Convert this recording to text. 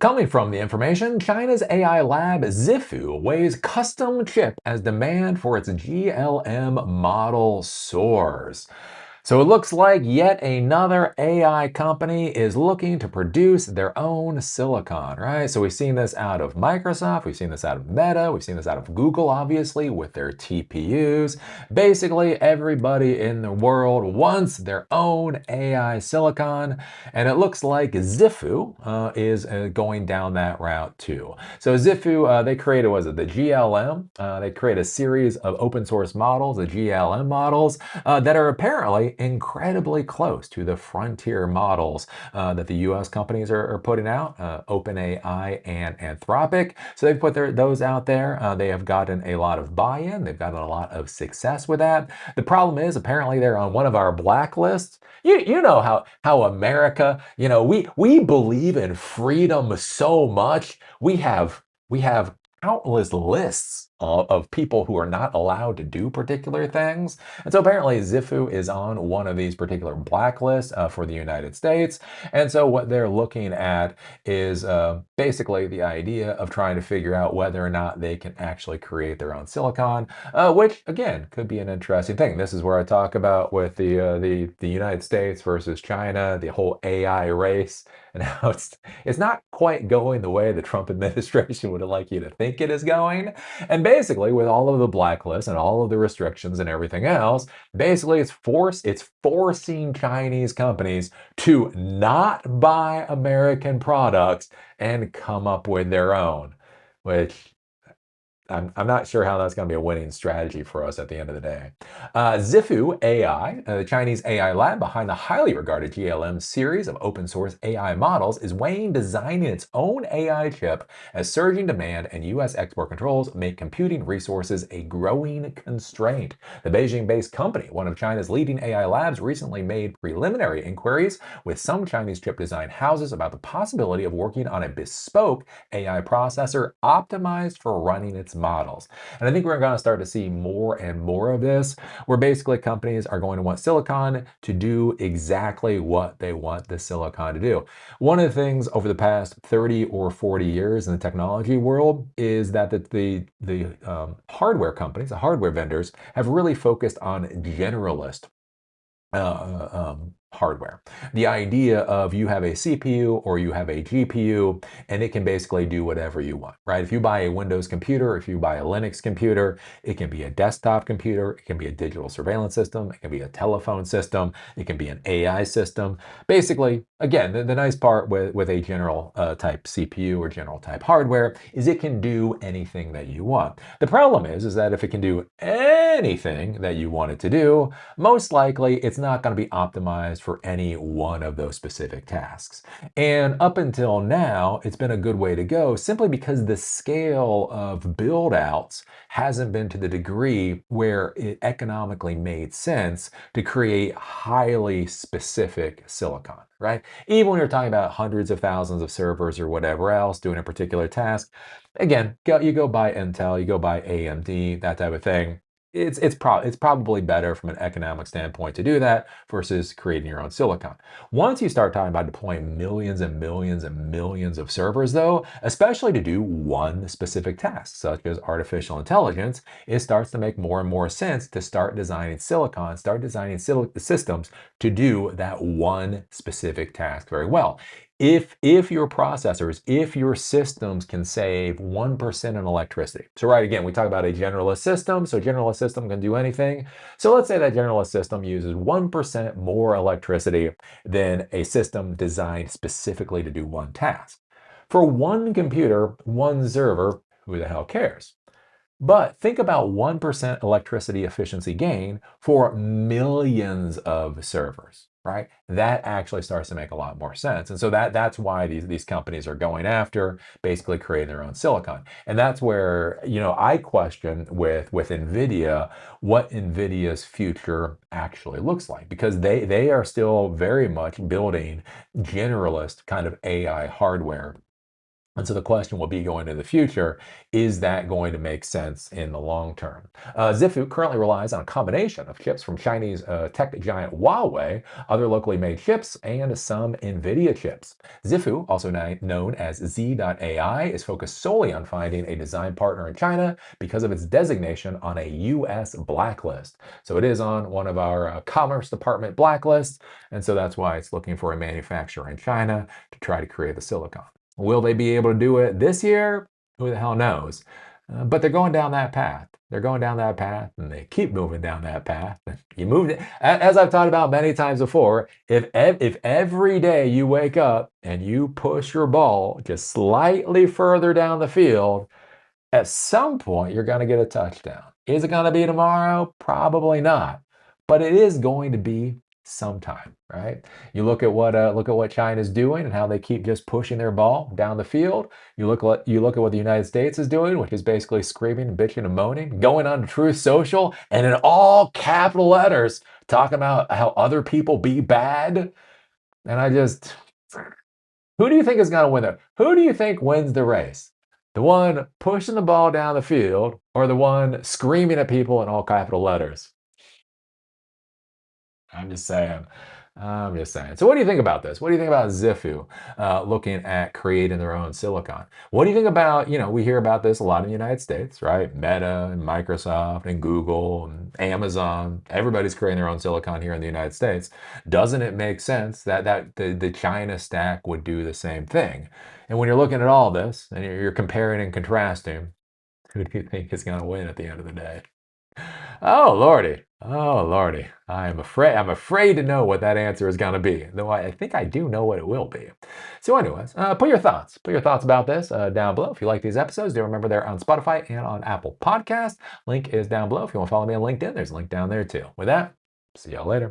Coming from the information, China's AI lab Zhipu weighs custom chip as demand for its GLM model soars. So it looks like yet another AI company is looking to produce their own silicon, right? So we've seen this out of Microsoft, we've seen this out of Meta, we've seen this out of Google, obviously, with their TPUs. Basically, everybody in the world wants their own AI silicon, and it looks like Zhipu is going down that route too. So Zhipu, they created, was it the GLM? They created a series of open source models, the GLM models, that are apparently incredibly close to the frontier models that the US companies are putting out, OpenAI and Anthropic. So they've put those out there. They have gotten a lot of buy-in. They've gotten a lot of success with that. The problem is apparently they're on one of our blacklists. You know how America, we believe in freedom so much. We have countless lists of people who are not allowed to do particular things. And so apparently Zhipu is on one of these particular blacklists for the United States. And so what they're looking at is basically the idea of trying to figure out whether or not they can actually create their own silicon, which again could be an interesting thing. This is where I talk about with the United States versus China, the whole AI race, and how it's not quite going the way the Trump administration would like you to think it is going. And basically, with all of the blacklists and all of the restrictions and everything else, basically it's forcing Chinese companies to not buy American products and come up with their own, which I'm not sure how that's going to be a winning strategy for us at the end of the day. Zhipu AI, the Chinese AI lab behind the highly regarded GLM series of open source AI models, is weighing designing its own AI chip as surging demand and U.S. export controls make computing resources a growing constraint. The Beijing-based company, one of China's leading AI labs, recently made preliminary inquiries with some Chinese chip design houses about the possibility of working on a bespoke AI processor optimized for running its models. And I think we're going to start to see more and more of this, where basically companies are going to want silicon to do exactly what they want the silicon to do. One of the things over the past 30 or 40 years in the technology world is that the hardware companies, the hardware vendors, have really focused on generalist hardware. The idea of you have a CPU or you have a GPU and it can basically do whatever you want, right? If you buy a Windows computer, if you buy a Linux computer, it can be a desktop computer, it can be a digital surveillance system, it can be a telephone system, it can be an AI system. Basically, again, the nice part with a general type CPU or general type hardware is it can do anything that you want. The problem is that if it can do anything that you want it to do, most likely it's not going to be optimized for any one of those specific tasks. And up until now, it's been a good way to go simply because the scale of build outs hasn't been to the degree where it economically made sense to create highly specific silicon, right? Even when you're talking about hundreds of thousands of servers or whatever else doing a particular task, again, you go buy Intel, you go buy AMD, that type of thing. It's probably better from an economic standpoint to do that versus creating your own silicon. Once you start talking about deploying millions and millions and millions of servers, though, especially to do one specific task, such as artificial intelligence, it starts to make more and more sense to start designing silicon, start designing systems to do that one specific task very well. If your processors, if your systems can save 1% in electricity. So right, again, we talk about a generalist system. So generalist system can do anything. So let's say that generalist system uses 1% more electricity than a system designed specifically to do one task. For one computer, one server, who the hell cares? But think about 1% electricity efficiency gain for millions of servers, right? That actually starts to make a lot more sense. And so that's why these companies are going after basically creating their own silicon. And that's where, I question with NVIDIA what NVIDIA's future actually looks like, because they are still very much building generalist kind of AI hardware And so the question will be going into the future, is that going to make sense in the long term? Zhipu currently relies on a combination of chips from Chinese tech giant Huawei, other locally made chips, and some NVIDIA chips. Zhipu, also known as Z.ai, is focused solely on finding a design partner in China because of its designation on a U.S. blacklist. So it is on one of our Commerce Department blacklists, and so that's why it's looking for a manufacturer in China to try to create the silicon. Will they be able to do it this year? Who the hell knows? But they're going down that path. They're going down that path, and they keep moving down that path. You moved it, as I've talked about many times before. If every day you wake up and you push your ball just slightly further down the field, at some point you're going to get a touchdown. Is it going to be tomorrow? Probably not, but it is going to be sometime, right? You look at what China's doing and how they keep just pushing their ball down the field. You look at what the United States is doing, which is basically screaming and bitching and moaning, going on Truth Social and in all capital letters talking about how other people be bad. And I just, who do you think is going to win it? Who do you think wins the race? The one pushing the ball down the field or the one screaming at people in all capital letters? I'm just saying. I'm just saying. So what do you think about this? What do you think about Zhipu looking at creating their own silicon? What do you think about, we hear about this a lot in the United States, right? Meta and Microsoft and Google and Amazon, everybody's creating their own silicon here in the United States. Doesn't it make sense that the China stack would do the same thing? And when you're looking at all this and you're comparing and contrasting, who do you think is going to win at the end of the day? Oh lordy. Oh lordy. I'm afraid to know what that answer is going to be, though I think I do know what it will be. So anyways, put your thoughts about this down below. If you like these episodes, do remember they're on Spotify and on Apple Podcasts. Link is down below. If you want to follow me on LinkedIn, there's a link down there too. With that, see y'all later.